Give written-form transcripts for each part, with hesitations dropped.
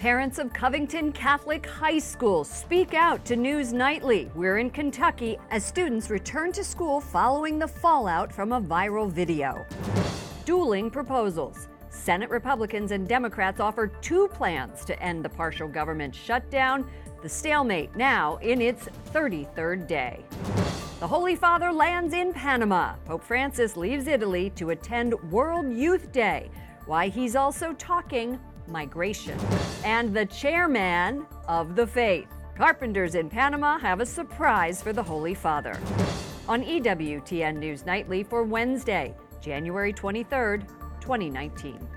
Parents of Covington Catholic High School speak out to News Nightly. We're in Kentucky as students return to school following the fallout from a viral video. Dueling proposals. Senate Republicans and Democrats offer two plans to end the partial government shutdown. The stalemate now in its 33rd day. The Holy Father lands in Panama. Pope Francis leaves Italy to attend World Youth Day. Why he's also talking migration. And the chairman of the faith. Carpenters in Panama have a surprise for the Holy Father. On EWTN News Nightly for Wednesday, January 23rd, 2019.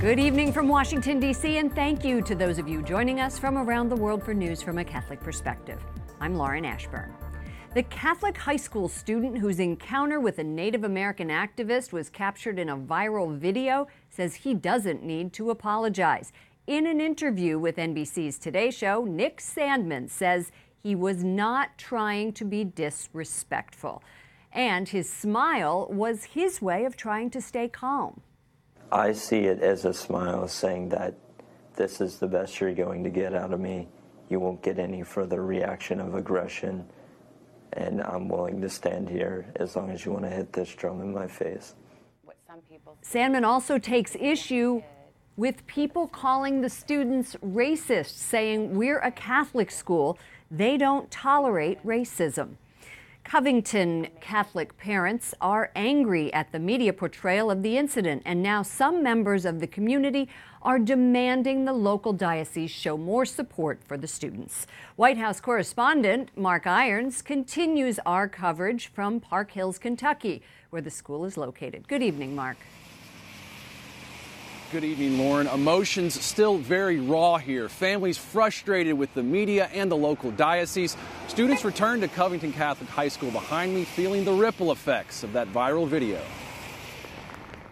Good evening from Washington, D.C., and thank you to those of you joining us from around the world for news from a Catholic perspective. I'm Lauren Ashburn. The Catholic high school student whose encounter with a Native American activist was captured in a viral video says he doesn't need to apologize. In an interview with NBC's Today Show, Nick Sandman says he was not trying to be disrespectful. And his smile was his way of trying to stay calm. I see it as a smile saying that this is the best you're going to get out of me. You won't get any further reaction of aggression, and I'm willing to stand here as long as you want to hit this drum in my face. Sandman also takes issue with people calling the students racist, saying we're a Catholic school. They don't tolerate racism. Covington Catholic parents are angry at the media portrayal of the incident, and now some members of the community are demanding the local diocese show more support for the students. White House correspondent Mark Irons continues our coverage from Park Hills, Kentucky, where the school is located. Good evening, Mark. Good evening, Lauren. Emotions still very raw here. Families frustrated with the media and the local diocese. Students returned to Covington Catholic High School behind me, feeling the ripple effects of that viral video.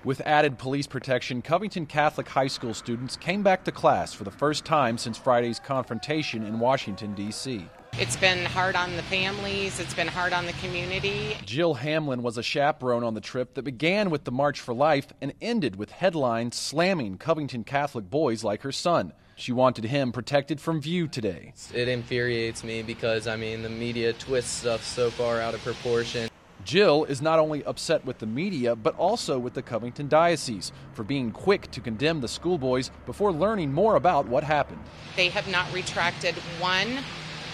With added police protection, Covington Catholic High School students came back to class for the first time since Friday's confrontation in Washington, D.C. It's been hard on the families. It's been hard on the community. Jill Hamlin was a chaperone on the trip that began with the March for Life and ended with headlines slamming Covington Catholic boys like her son. She wanted him protected from view today. It infuriates me because, the media twists stuff so far out of proportion. Jill is not only upset with the media, but also with the Covington Diocese for being quick to condemn the schoolboys before learning more about what happened. They have not retracted one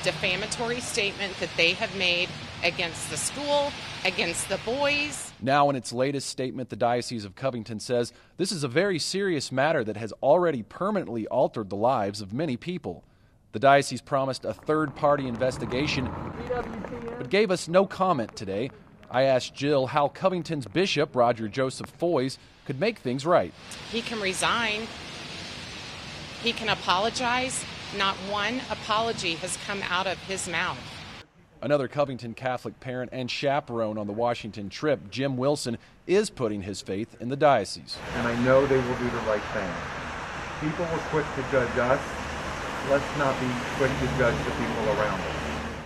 defamatory statement that they have made against the school, against the boys. Now, in its latest statement, the Diocese of Covington says this is a very serious matter that has already permanently altered the lives of many people. The diocese promised a third-party investigation, but gave us no comment today. I asked Jill how Covington's Bishop, Roger Joseph Foys, could make things right. He can resign. He can apologize. Not one apology has come out of his mouth. Another Covington Catholic parent and chaperone on the Washington trip, Jim Wilson, is putting his faith in the diocese. And I know they will do the right thing. People were quick to judge us. Let's not be quick to judge the people around us.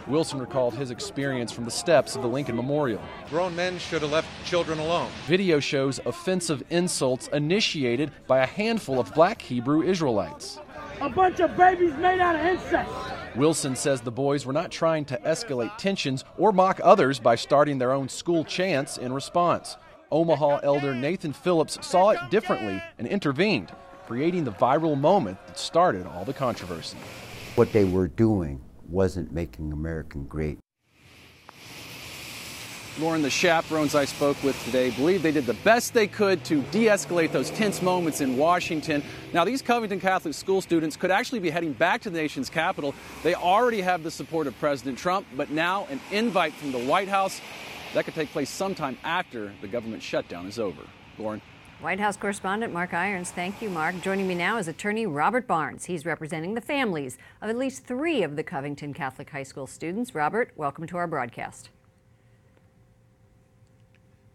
Wilson recalled his experience from the steps of the Lincoln Memorial. Grown men should have left children alone. Video shows offensive insults initiated by a handful of black Hebrew Israelites. A bunch of babies made out of incest. Wilson says the boys were not trying to escalate tensions or mock others by starting their own school chants in response. Omaha elder Nathan Phillips saw it differently and intervened, creating the viral moment that started all the controversy. What they were doing wasn't making America great. Lauren, the chaperones I spoke with today believe they did the best they could to de-escalate those tense moments in Washington. Now, these Covington Catholic school students could actually be heading back to the nation's capital. They already have the support of President Trump, but now an invite from the White House that could take place sometime after the government shutdown is over. Lauren. White House correspondent Mark Irons. Thank you, Mark. Joining me now is attorney Robert Barnes. He's representing the families of at least 3 of the Covington Catholic High School students. Robert, welcome to our broadcast.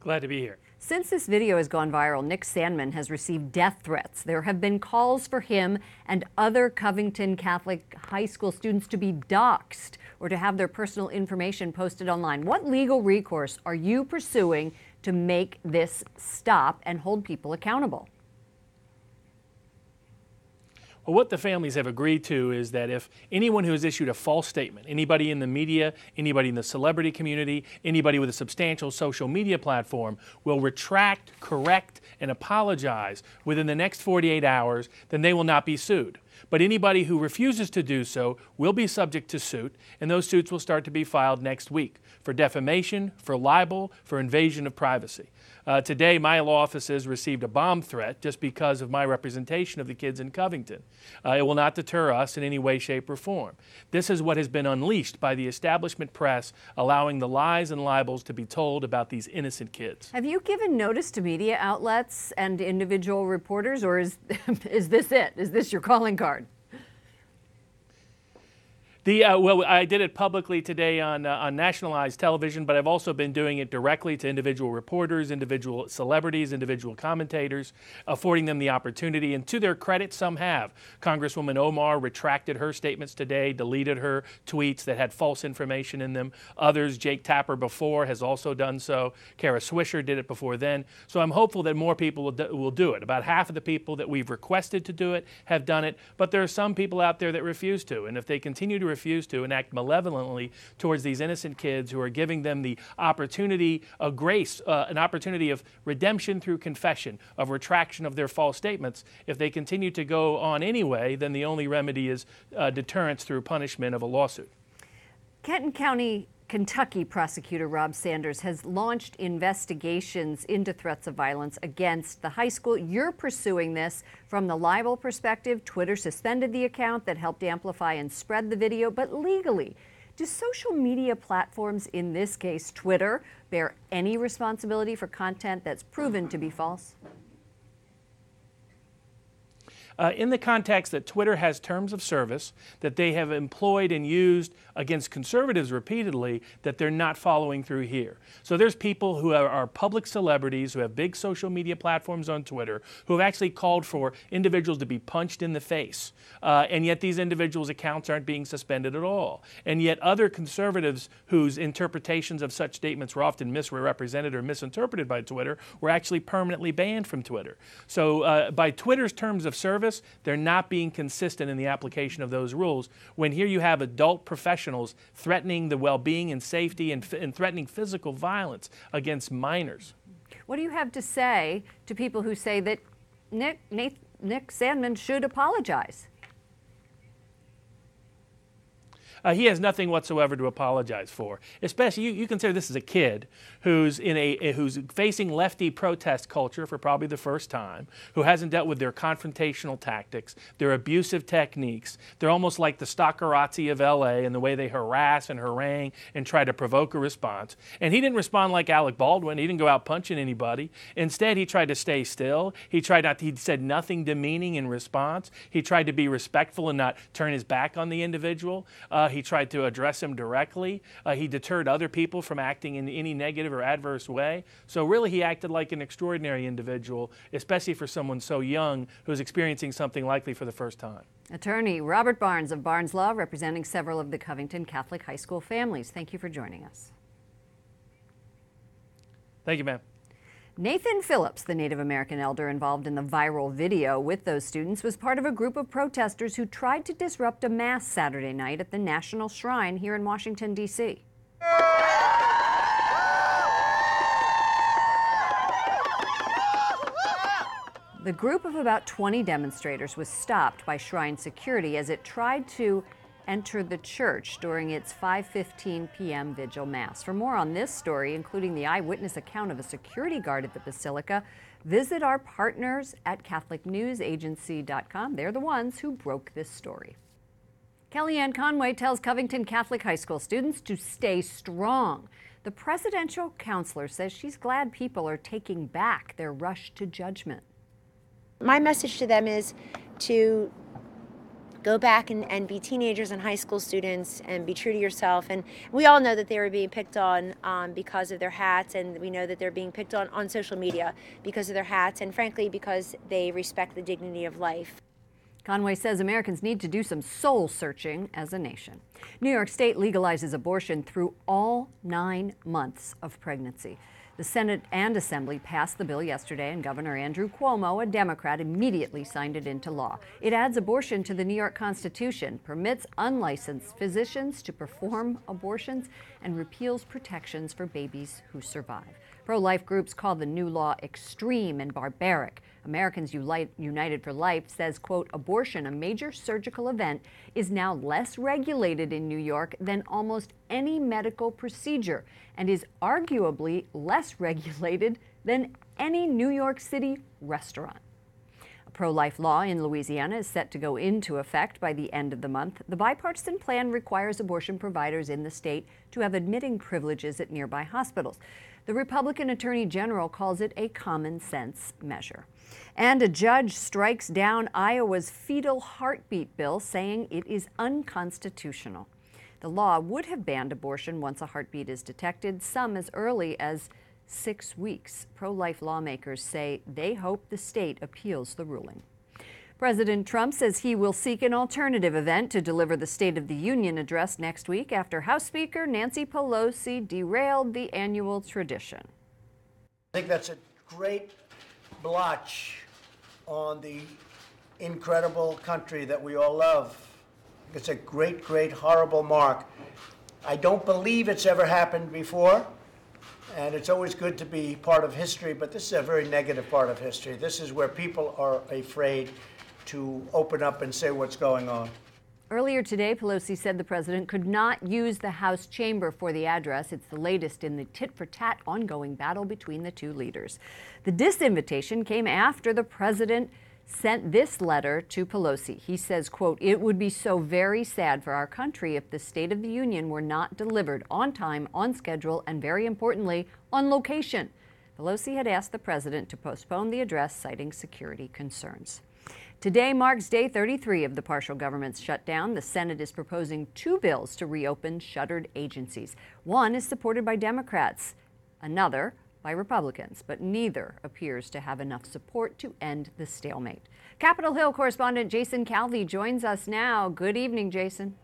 Glad to be here. Since this video has gone viral, Nick Sandmann has received death threats. There have been calls for him and other Covington Catholic High School students to be doxxed or to have their personal information posted online. What legal recourse are you pursuing to make this stop and hold people accountable? Well, what the families have agreed to is that if anyone who has issued a false statement, anybody in the media, anybody in the celebrity community, anybody with a substantial social media platform will retract, correct, and apologize within the next 48 hours, then they will not be sued. But anybody who refuses to do so will be subject to suit, and those suits will start to be filed next week for defamation, for libel, for invasion of privacy. Today, my law offices received a bomb threat just because of my representation of the kids in Covington. It will not deter us in any way, shape, or form. This is what has been unleashed by the establishment press, allowing the lies and libels to be told about these innocent kids. Have you given notice to media outlets and individual reporters, or is this it? Is this your calling card? Well, I did it publicly today on nationalized television, but I've also been doing it directly to individual reporters, individual celebrities, individual commentators, affording them the opportunity. And to their credit, some have. Congresswoman Omar retracted her statements today, deleted her tweets that had false information in them. Others, Jake Tapper before, has also done so. Kara Swisher did it before then. So I'm hopeful that more people will do it. About half of the people that we've requested to do it have done it, but there are some people out there that refuse to. And if they continue to refuse to and act malevolently towards these innocent kids who are giving them the opportunity of grace, an opportunity of redemption through confession, of retraction of their false statements, if they continue to go on anyway, then the only remedy is deterrence through punishment of a lawsuit. Kenton County, Kentucky prosecutor Rob Sanders has launched investigations into threats of violence against the high school. You're pursuing this from the libel perspective. Twitter suspended the account that helped amplify and spread the video, but legally, do social media platforms, in this case Twitter, bear any responsibility for content that's proven to be false? In the context that Twitter has terms of service that they have employed and used against conservatives repeatedly, that they're not following through here. So there's people who are public celebrities who have big social media platforms on Twitter who have actually called for individuals to be punched in the face. And yet these individuals' accounts aren't being suspended at all. And yet other conservatives whose interpretations of such statements were often misrepresented or misinterpreted by Twitter were actually permanently banned from Twitter. So by Twitter's terms of service, they're not being consistent in the application of those rules. When here you have adult professionals threatening the well-being and safety and threatening physical violence against minors. What do you have to say to people who say that Nick Sandmann should apologize? He has nothing whatsoever to apologize for. Especially, you consider this as a kid who's who's facing lefty protest culture for probably the first time, who hasn't dealt with their confrontational tactics, their abusive techniques. They're almost like the Stockerazzi of LA in the way they harass and harangue and try to provoke a response. And he didn't respond like Alec Baldwin. He didn't go out punching anybody. Instead, he tried to stay still. He said nothing demeaning in response. He tried to be respectful and not turn his back on the individual. He tried to address him directly. He deterred other people from acting in any negative or adverse way. So really he acted like an extraordinary individual, especially for someone so young who's experiencing something likely for the first time. Attorney Robert Barnes of Barnes Law, representing several of the Covington Catholic High School families. Thank you for joining us. Thank you, ma'am. Nathan Phillips, the Native American elder involved in the viral video with those students, was part of a group of protesters who tried to disrupt a mass Saturday night at the National Shrine here in Washington, D.C. The group of about 20 demonstrators was stopped by Shrine security as it tried to enter the church during its 5:15 p.m. vigil mass. For more on this story, including the eyewitness account of a security guard at the basilica, visit our partners at CatholicNewsAgency.com. They're the ones who broke this story. Kellyanne Conway tells Covington Catholic High School students to stay strong. The presidential counselor says she's glad people are taking back their rush to judgment. My message to them is to go back and be teenagers and high school students and be true to yourself. And we all know that they were being picked on because of their hats, and we know that they're being picked on social media because of their hats, and frankly because they respect the dignity of life. Conway says Americans need to do some soul searching as a nation. New York State legalizes abortion through all 9 months of pregnancy. The Senate and Assembly passed the bill yesterday, and Governor Andrew Cuomo, a Democrat, immediately signed it into law. It adds abortion to the New York Constitution, permits unlicensed physicians to perform abortions, and repeals protections for babies who survive. Pro-life groups call the new law extreme and barbaric. Americans United for Life says, quote, abortion, a major surgical event, is now less regulated in New York than almost any medical procedure and is arguably less regulated than any New York City restaurant. A pro-life law in Louisiana is set to go into effect by the end of the month. The bipartisan plan requires abortion providers in the state to have admitting privileges at nearby hospitals. The Republican Attorney General calls it a common sense measure. And a judge strikes down Iowa's fetal heartbeat bill, saying it is unconstitutional. The law would have banned abortion once a heartbeat is detected, some as early as 6 weeks. Pro-life lawmakers say they hope the state appeals the ruling. President Trump says he will seek an alternative event to deliver the State of the Union address next week after House Speaker Nancy Pelosi derailed the annual tradition. I think that's a great blotch on the incredible country that we all love. It's a great, great, horrible mark. I don't believe it's ever happened before, and it's always good to be part of history, but this is a very negative part of history. This is where people are afraid to open up and say what's going on. Earlier today, Pelosi said the president could not use the House chamber for the address. It's the latest in the tit-for-tat ongoing battle between the two leaders. The disinvitation came after the president sent this letter to Pelosi. He says, quote, it would be so very sad for our country if the State of the Union were not delivered on time, on schedule, and very importantly, on location. Pelosi had asked the president to postpone the address, citing security concerns. Today marks day 33 of the partial government shutdown. The Senate is proposing 2 bills to reopen shuttered agencies. One is supported by Democrats, another by Republicans, but neither appears to have enough support to end the stalemate. Capitol Hill correspondent Jason Calvi joins us now. Good evening, Jason.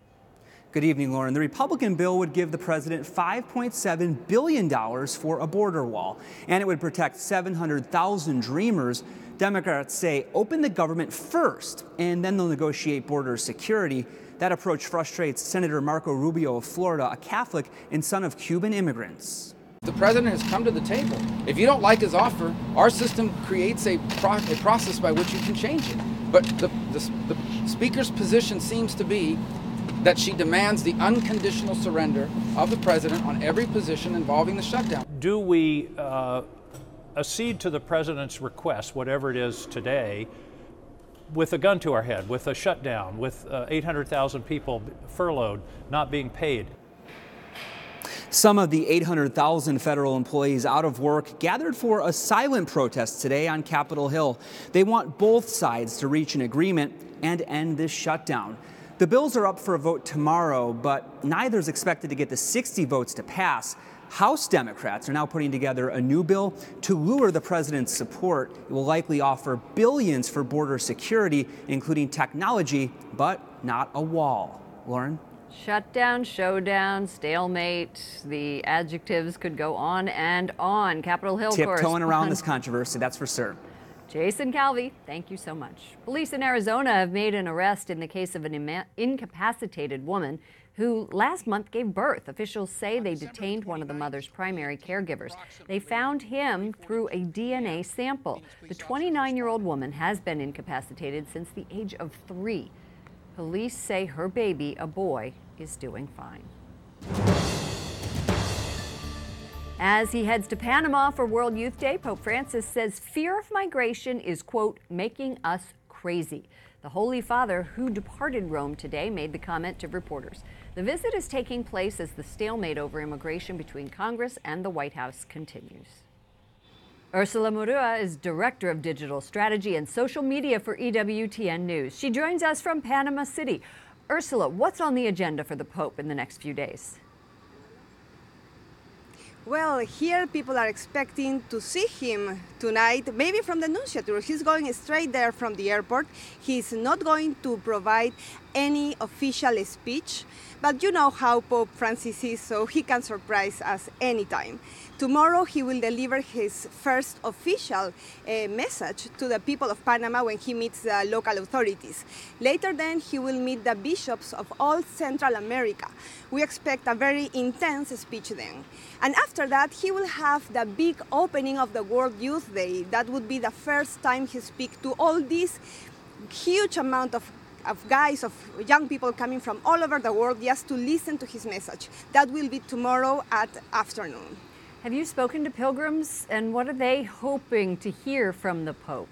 Good evening, Lauren. The Republican bill would give the president $5.7 billion for a border wall, and it would protect 700,000 Dreamers. Democrats say open the government first, and then they'll negotiate border security. That approach frustrates Senator Marco Rubio of Florida, a Catholic and son of Cuban immigrants. The president has come to the table. If you don't like his offer, our system creates a process by which you can change it. But the speaker's position seems to be that she demands the unconditional surrender of the president on every position involving the shutdown. Do we accede to the president's request, whatever it is today, with a gun to our head, with a shutdown, with 800,000 people furloughed, not being paid? Some of the 800,000 federal employees out of work gathered for a silent protest today on Capitol Hill. They want both sides to reach an agreement and end this shutdown. The bills are up for a vote tomorrow, but neither is expected to get the 60 votes to pass. House Democrats are now putting together a new bill to lure the president's support. It will likely offer billions for border security, including technology, but not a wall. Lauren? Shutdown, showdown, stalemate. The adjectives could go on and on. Capitol Hill tiptoeing around this controversy, that's for certain. Jason Calvi, thank you so much. Police in Arizona have made an arrest in the case of an incapacitated woman who last month gave birth. Officials say they detained one of the mother's primary caregivers. They found him through a DNA sample. The 29-year-old woman has been incapacitated since the age of 3. Police say her baby, a boy, is doing fine. As he heads to Panama for World Youth Day, Pope Francis says fear of migration is, quote, making us crazy. The Holy Father, who departed Rome today, made the comment to reporters. The visit is taking place as the stalemate over immigration between Congress and the White House continues. Ursula Murua is Director of Digital Strategy and Social Media for EWTN News. She joins us from Panama City. Ursula, what's on the agenda for the Pope in the next few days? Well, here people are expecting to see him tonight, maybe from the Nunciature. He's going straight there from the airport. He's not going to provide any official speech, but you know how Pope Francis is, so he can surprise us anytime. Tomorrow he will deliver his first official message to the people of Panama when he meets the local authorities. Later then he will meet the bishops of all Central America. We expect a very intense speech then. And after that he will have the big opening of the World Youth Day. That would be the first time he speaks to all this huge amount of guys, of young people coming from all over the world just to listen to his message. That will be tomorrow at afternoon. Have you spoken to pilgrims, and what are they hoping to hear from the Pope?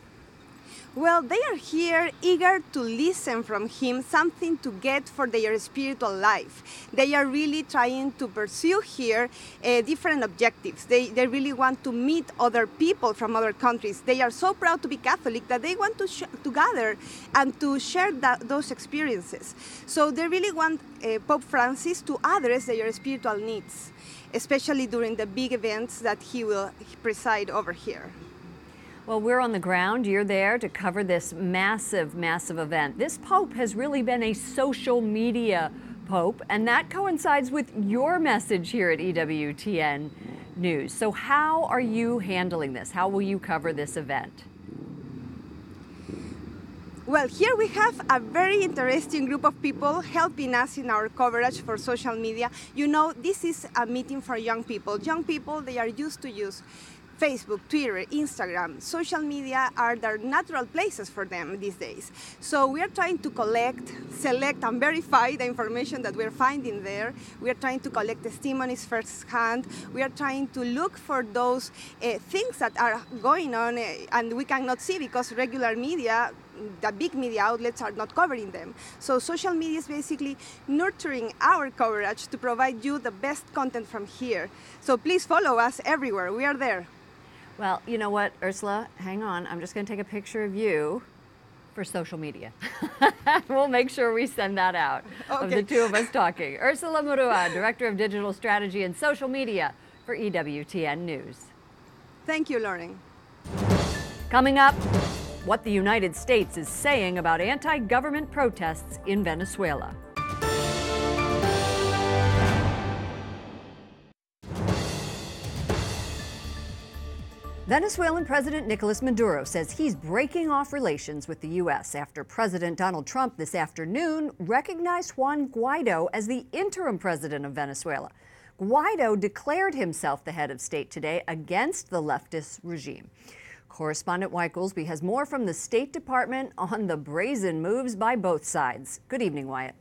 Well, they are here eager to listen from him, something to get for their spiritual life. They are really trying to pursue here different objectives. They really want to meet other people from other countries. They are so proud to be Catholic that they want to gather and to share those experiences. So they really want Pope Francis to address their spiritual needs, especially during the big events that he will preside over here. Well, we're on the ground. You're there to cover this massive, massive event. This Pope has really been a social media Pope, and that coincides with your message here at EWTN News. So how are you handling this? How will you cover this event? Well, here we have a very interesting group of people helping us in our coverage for social media. You know, this is a meeting for young people. Young people, they are used to use Facebook, Twitter, Instagram. Social media are their natural places for them these days. So we are trying to collect, select, and verify the information that we're finding there. We are trying to collect testimonies firsthand. We are trying to look for those things that are going on and we cannot see because regular media, the big media outlets, are not covering them. So social media is basically nurturing our coverage to provide you the best content from here. So please follow us everywhere. We are there. Well, you know what, Ursula, hang on. I'm just going to take a picture of you for social media. We'll make sure we send that out of the two of us talking. Ursula Murua, Director of Digital Strategy and Social Media for EWTN News. Thank you, Lauren. Coming up, what the United States is saying about anti-government protests in Venezuela. Venezuelan President Nicolas Maduro says he's breaking off relations with the U.S. after President Donald Trump this afternoon recognized Juan Guaido as the interim president of Venezuela. Guaido declared himself the head of state today against the leftist regime. Correspondent Wyatt Goolsbee has more from the State Department on the brazen moves by both sides. Good evening, Wyatt.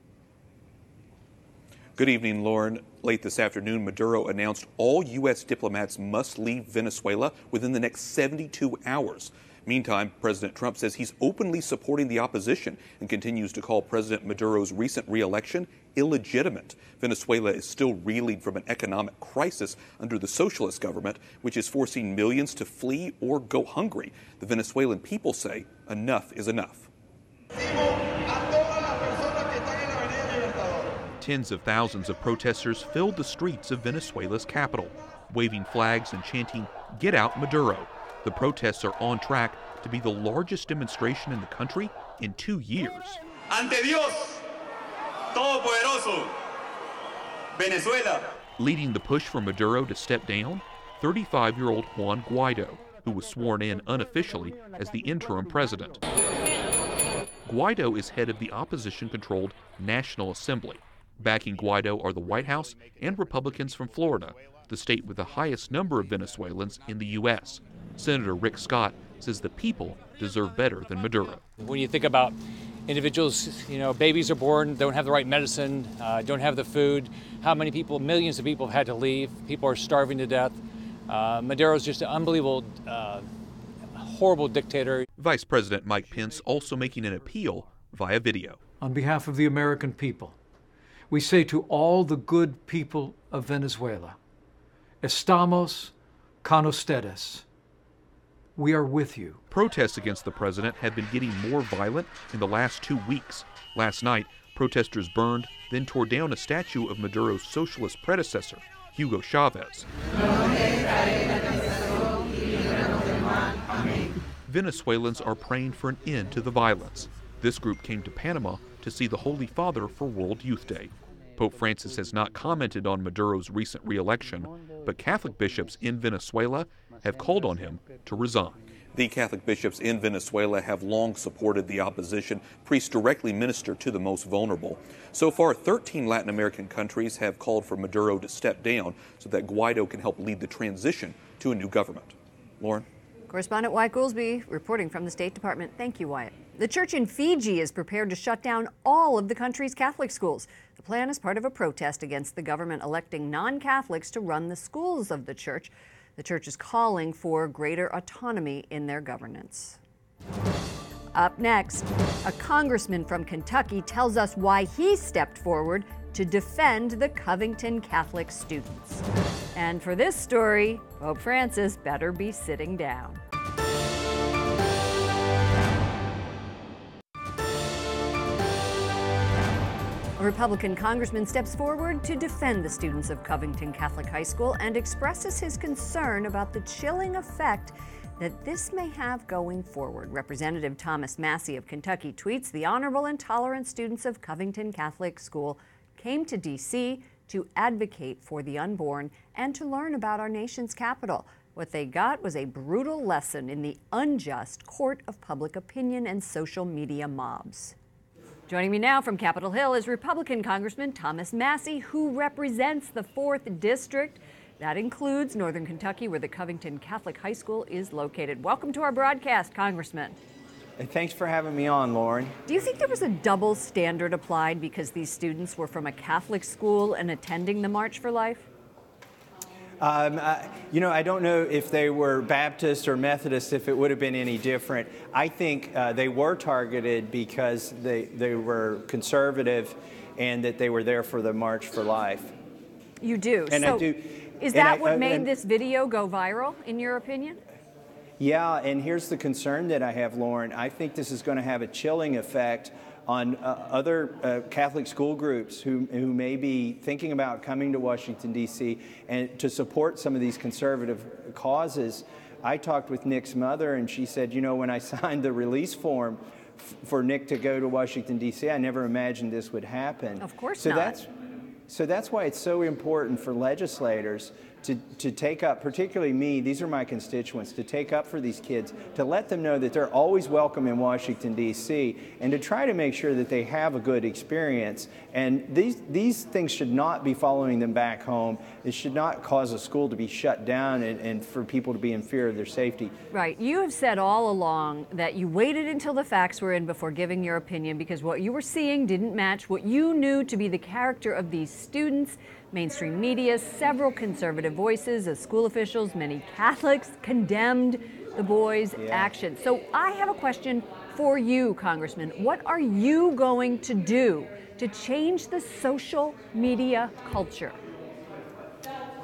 Good evening, Lauren. Late this afternoon, Maduro announced all U.S. diplomats must leave Venezuela within the next 72 hours. Meantime, President Trump says he's openly supporting the opposition and continues to call President Maduro's recent re-election illegitimate. Venezuela is still reeling from an economic crisis under the socialist government, which is forcing millions to flee or go hungry. The Venezuelan people say enough is enough. Tens of thousands of protesters filled the streets of Venezuela's capital, waving flags and chanting, "Get out Maduro." The protests are on track to be the largest demonstration in the country in 2 years. Ante Dios Todopoderoso, Venezuela. Leading the push for Maduro to step down, 35-year-old Juan Guaido, who was sworn in unofficially as the interim president. Guaido is head of the opposition-controlled National Assembly. Backing Guaido are the White House and Republicans from Florida, the state with the highest number of Venezuelans in the U.S. Senator Rick Scott says the people deserve better than Maduro. When you think about individuals, babies are born, don't have the right medicine, don't have the food, how many people, millions of people have had to leave, people are starving to death. Maduro's just an unbelievable, horrible dictator. Vice President Mike Pence also making an appeal via video. On behalf of the American people, we say to all the good people of Venezuela, estamos con ustedes. We are with you. Protests against the president have been getting more violent in the last 2 weeks. Last night, protesters burned, then tore down a statue of Maduro's socialist predecessor, Hugo Chavez. Venezuelans are praying for an end to the violence. This group came to Panama to see the Holy Father for World Youth Day. Pope Francis has not commented on Maduro's recent re-election, but Catholic bishops in Venezuela have called on him to resign. The Catholic bishops in Venezuela have long supported the opposition. Priests directly minister to the most vulnerable. So far, 13 Latin American countries have called for Maduro to step down so that Guaido can help lead the transition to a new government. Lauren? Correspondent Wyatt Goolsby reporting from the State Department. Thank you, Wyatt. The church in Fiji is prepared to shut down all of the country's Catholic schools. The plan is part of a protest against the government electing non-Catholics to run the schools of the church. The church is calling for greater autonomy in their governance. Up next, a congressman from Kentucky tells us why he stepped forward to defend the Covington Catholic students. And for this story, Pope Francis better be sitting down. A Republican congressman steps forward to defend the students of Covington Catholic High School and expresses his concern about the chilling effect that this may have going forward. Representative Thomas Massie of Kentucky tweets, "The honorable and tolerant students of Covington Catholic School came to D.C. to advocate for the unborn and to learn about our nation's capital. What they got was a brutal lesson in the unjust court of public opinion and social media mobs." Joining me now from Capitol Hill is Republican Congressman Thomas Massie, who represents the 4th District. That includes Northern Kentucky, where the Covington Catholic High School is located. Welcome to our broadcast, Congressman. And thanks for having me on, Lauren. Do you think there was a double standard applied because these students were from a Catholic school and attending the March for Life? I don't know if they were Baptist or Methodist, if it would have been any different. I think they were targeted because they were conservative and that they were there for the March for Life. You do? And so I do. Is that what made this video go viral, in your opinion? Yeah, and here's the concern that I have, Lauren. I think this is going to have a chilling effect on other Catholic school groups who may be thinking about coming to Washington, D.C. and to support some of these conservative causes. I talked with Nick's mother, and she said, when I signed the release form for Nick to go to Washington, D.C., I never imagined this would happen. Of course not. So that's why it's so important for legislators to take up, particularly me, these are my constituents, to take up for these kids, to let them know that they're always welcome in Washington, D.C., and to try to make sure that they have a good experience. And these things should not be following them back home. It should not cause a school to be shut down and for people to be in fear of their safety. Right. You have said all along that you waited until the facts were in before giving your opinion because what you were seeing didn't match what you knew to be the character of these students. Mainstream media, several conservative voices as school officials, many Catholics condemned the boys' actions. So I have a question for you, Congressman. What are you going to do to change the social media culture?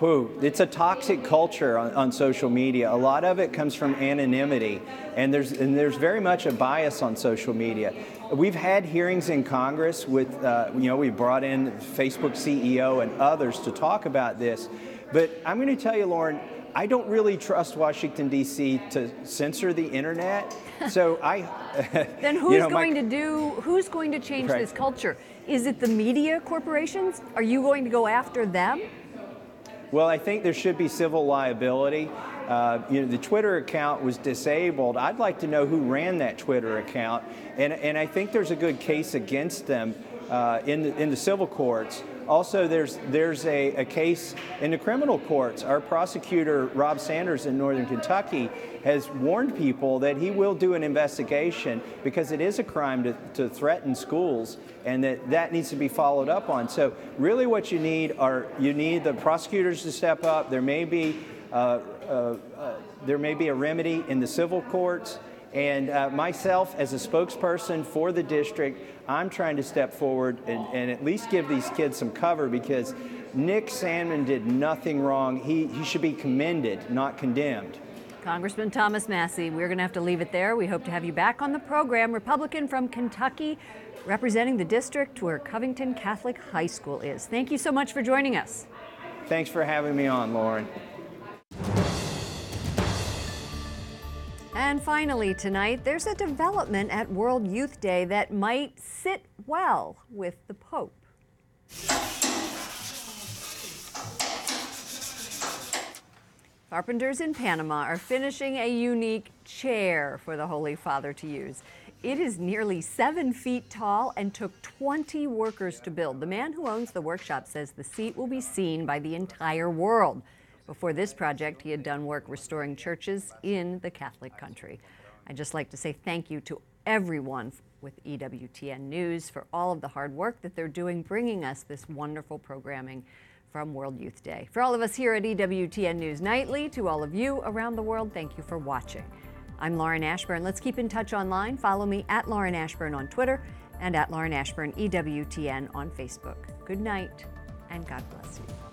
It's a toxic culture on social media. A lot of it comes from anonymity, and there's very much a bias on social media. We've had hearings in Congress with, we brought in Facebook CEO and others to talk about this. But I'm going to tell you, Lauren, I don't really trust Washington, D.C. to censor the internet. So Then who's going to change this culture? Is it the media corporations? Are you going to go after them? Well, I think there should be civil liability. The Twitter account was disabled. I'd like to know who ran that Twitter account, and I think there's a good case against them in the civil courts. Also, there's a case in the criminal courts. Our prosecutor, Rob Sanders in Northern Kentucky, has warned people that he will do an investigation because it is a crime to threaten schools, and that needs to be followed up on. So really what you need the prosecutors to step up. There may be a remedy in the civil courts. And myself, as a spokesperson for the district, I'm trying to step forward and at least give these kids some cover because Nick Sandman did nothing wrong. He should be commended, not condemned. Congressman Thomas Massie, we're going to have to leave it there. We hope to have you back on the program. Republican from Kentucky, representing the district where Covington Catholic High School is. Thank you so much for joining us. Thanks for having me on, Lauren. And finally tonight, there's a development at World Youth Day that might sit well with the Pope. Carpenters in Panama are finishing a unique chair for the Holy Father to use. It is nearly 7 feet tall and took 20 workers to build. The man who owns the workshop says the seat will be seen by the entire world. Before this project, he had done work restoring churches in the Catholic country. I'd just like to say thank you to everyone with EWTN News for all of the hard work that they're doing, bringing us this wonderful programming from World Youth Day. For all of us here at EWTN News Nightly, to all of you around the world, thank you for watching. I'm Lauren Ashburn. Let's keep in touch online. Follow me at Lauren Ashburn on Twitter and at Lauren Ashburn EWTN on Facebook. Good night and God bless you.